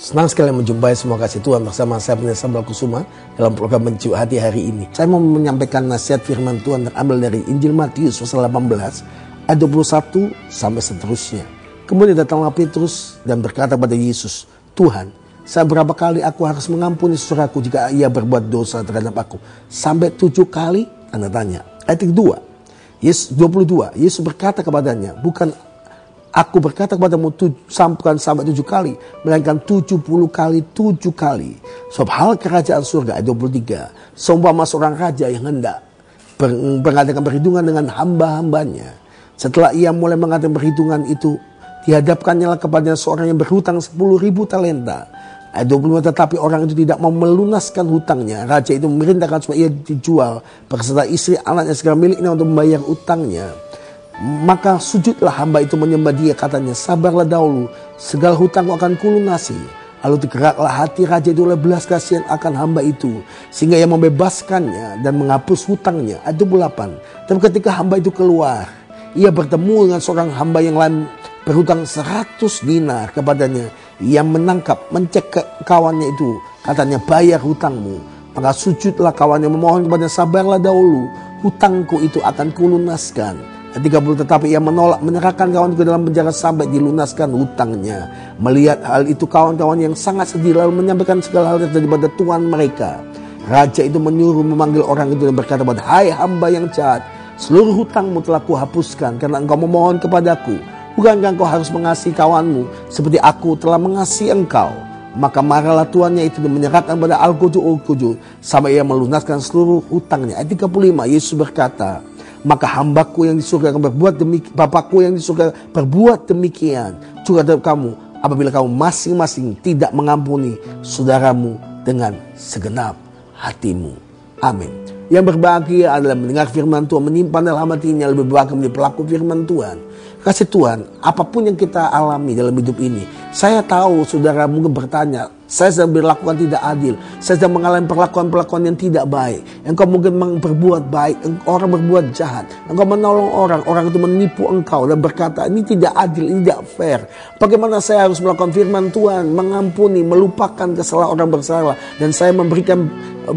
Senang sekali menjumpai semua kasih Tuhan bersama saya Pendeta Samuel Kusuma dalam program Mencuit Hati hari ini. Saya mau menyampaikan nasihat firman Tuhan terambil dari Injil Matius pasal 18 ayat 21 sampai seterusnya. Kemudian datanglah Petrus dan berkata pada Yesus, "Tuhan, seberapa kali aku harus mengampuni saudaraku jika ia berbuat dosa terhadap aku? Sampai 7 kali?" Tanda tanya. Ayat kedua, Yesus 22, Yesus berkata kepadanya, "Bukan aku berkata kepadamu bukan sampai 7 kali, melainkan 70 kali 7 kali. Sebab hal kerajaan surga," ayat 23, "seumpama seorang raja yang hendak mengadakan perhitungan dengan hamba-hambanya. Setelah ia mulai mengadakan perhitungan itu, dihadapkannya kepada seorang yang berhutang 10.000 talenta. Ayat 25, tetapi orang itu tidak mau melunaskan hutangnya. Raja itu memerintahkan supaya ia dijual beserta istri, anaknya, segala miliknya untuk membayar utangnya. Maka sujudlah hamba itu menyembah dia, katanya, 'Sabarlah dahulu, segala hutangku akan kulunasi.' Lalu tergeraklah hati raja itu oleh belas kasihan akan hamba itu, sehingga ia membebaskannya dan menghapus hutangnya." Ayat 28, tapi ketika hamba itu keluar, ia bertemu dengan seorang hamba yang lain berhutang 100 dinar kepadanya. Ia mencek kawannya itu, katanya, "Bayar hutangmu." Maka sujudlah kawannya memohon kepadanya, "Sabarlah dahulu, hutangku itu akan kulunaskan." Ayat 30, tetapi ia menolak, menyerahkan kawan ke dalam penjara sampai dilunaskan hutangnya. Melihat hal itu, kawan-kawan yang sangat sedih lalu menyampaikan segala hal terjadi pada tuan mereka. Raja itu menyuruh memanggil orang itu dan berkata pada, "Hai hamba yang jahat, seluruh hutangmu telah kuhapuskan karena engkau memohon kepadaku. Bukankah engkau harus mengasihi kawanmu seperti aku telah mengasihi engkau?" Maka marahlah tuannya itu dan menyerahkan pada Al-Qudu sampai ia melunaskan seluruh hutangnya. Ayat 35, Yesus berkata, "Maka hambaku yang di surga akan berbuat demikian, Bapakku yang di surga berbuat demikian juga terhadap kamu, apabila kamu masing-masing tidak mengampuni saudaramu dengan segenap hatimu." Amin. Yang berbahagia adalah mendengar firman Tuhan, menyimpan dalam hatinya, lebih berbahagia menjadi pelaku firman Tuhan. Kasih Tuhan, apapun yang kita alami dalam hidup ini, saya tahu saudara mungkin bertanya, "Saya sedang berlakukan tidak adil, saya sedang mengalami perlakuan-perlakuan yang tidak baik." Engkau mungkin berbuat baik, orang berbuat jahat, engkau menolong orang itu menipu engkau dan berkata, "Ini tidak adil, ini tidak fair. Bagaimana saya harus melakukan firman Tuhan, mengampuni, melupakan kesalahan orang bersalah, dan saya memberikan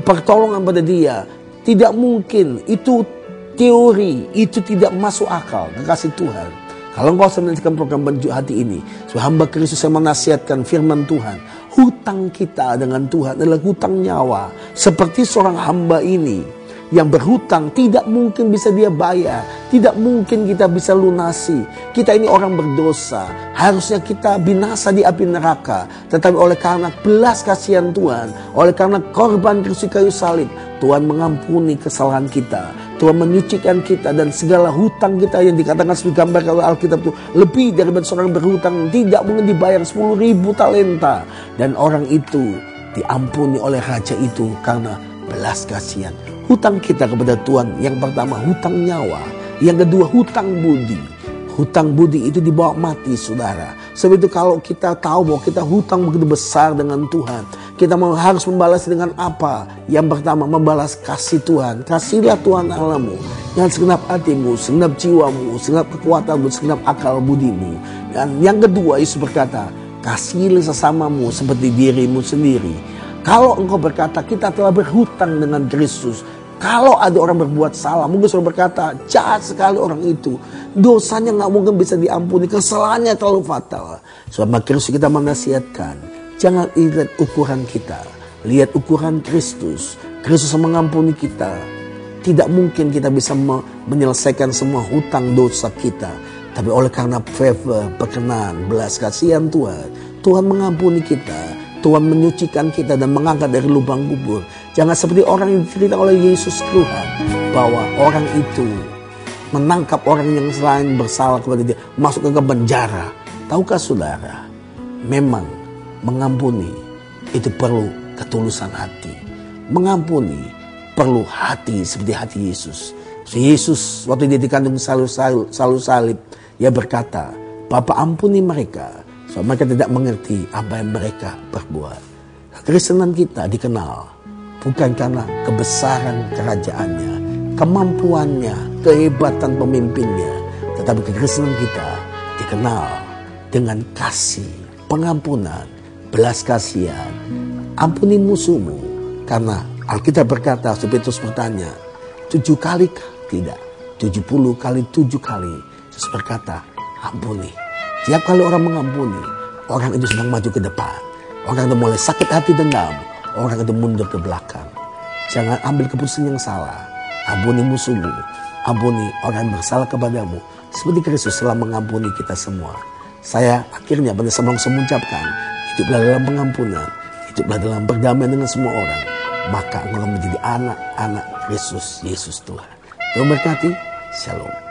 pertolongan pada dia?" Tidak mungkin, itu teori, itu tidak masuk akal. Kekasih Tuhan, kalau engkau menyaksikan program Mencuit Hati ini, sebagai hamba Kristus saya menasihatkan firman Tuhan. Hutang kita dengan Tuhan adalah hutang nyawa. Seperti seorang hamba ini yang berhutang, tidak mungkin bisa dia bayar, tidak mungkin kita bisa lunasi. Kita ini orang berdosa, harusnya kita binasa di api neraka. Tetapi oleh karena belas kasihan Tuhan, oleh karena korban Kristus kayu salib, Tuhan mengampuni kesalahan kita, Tuhan menyucikan kita, dan segala hutang kita yang dikatakan seperti gambar oleh Alkitab itu lebih daripada seorang berhutang tidak mungkin dibayar 10.000 talenta. Dan orang itu diampuni oleh raja itu karena belas kasihan. Hutang kita kepada Tuhan, yang pertama hutang nyawa, yang kedua hutang budi. Hutang budi itu dibawa mati, saudara. Sebab itu kalau kita tahu bahwa kita hutang begitu besar dengan Tuhan, kita harus membalas dengan apa? Yang pertama, membalas kasih Tuhan. Kasihlah Tuhan Allahmu dengan segenap hatimu, segenap jiwamu, segenap kekuatanmu, segenap akal budimu. Dan yang kedua, Yesus berkata, "Kasihilah sesamamu seperti dirimu sendiri." Kalau engkau berkata, kita telah berhutang dengan Kristus. Kalau ada orang berbuat salah, mungkin saudara berkata, "Jahat sekali orang itu, dosanya gak mungkin bisa diampuni, kesalahannya terlalu fatal." Sebab Kristus kita menasihatkan, jangan lihat ukuran kita, lihat ukuran Kristus. Kristus mengampuni kita. Tidak mungkin kita bisa menyelesaikan semua hutang dosa kita, tapi oleh karena favor, berkenan, belas kasihan Tuhan, Tuhan mengampuni kita. Tuhan menyucikan kita dan mengangkat dari lubang kubur. Jangan seperti orang yang diceritakan oleh Yesus Tuhan, bahwa orang itu menangkap orang yang selain bersalah kepada dia, masuk ke penjara. Tahukah saudara, memang mengampuni itu perlu ketulusan hati. Mengampuni perlu hati seperti hati Yesus. Yesus waktu dia dikandung salib, dia berkata, "Bapa, ampuni mereka, sebab mereka tidak mengerti apa yang mereka berbuat." Kekristenan kita dikenal bukan karena kebesaran kerajaannya, kemampuannya, kehebatan pemimpinnya, tetapi kekristenan kita dikenal dengan kasih, pengampunan, belas kasihan, ampuni musuhmu. Karena Alkitab berkata, Petrus bertanya, 7 kali tidak, 70 kali 7 kali. Yesus berkata, ampuni. Tiap kali orang mengampuni, orang itu sedang maju ke depan. Orang itu mulai sakit hati dendam, orang itu mundur ke belakang. Jangan ambil keputusan yang salah. Ampuni musuhmu, ampuni orang yang bersalah kepadamu, seperti Kristus telah mengampuni kita semua. Saya akhirnya pada sebelum mengucapkan, hiduplah dalam pengampunan, hiduplah dalam perdamaian dengan semua orang. Maka engkau menjadi anak-anak Kristus Yesus Tuhan. Tuhan berkati, shalom.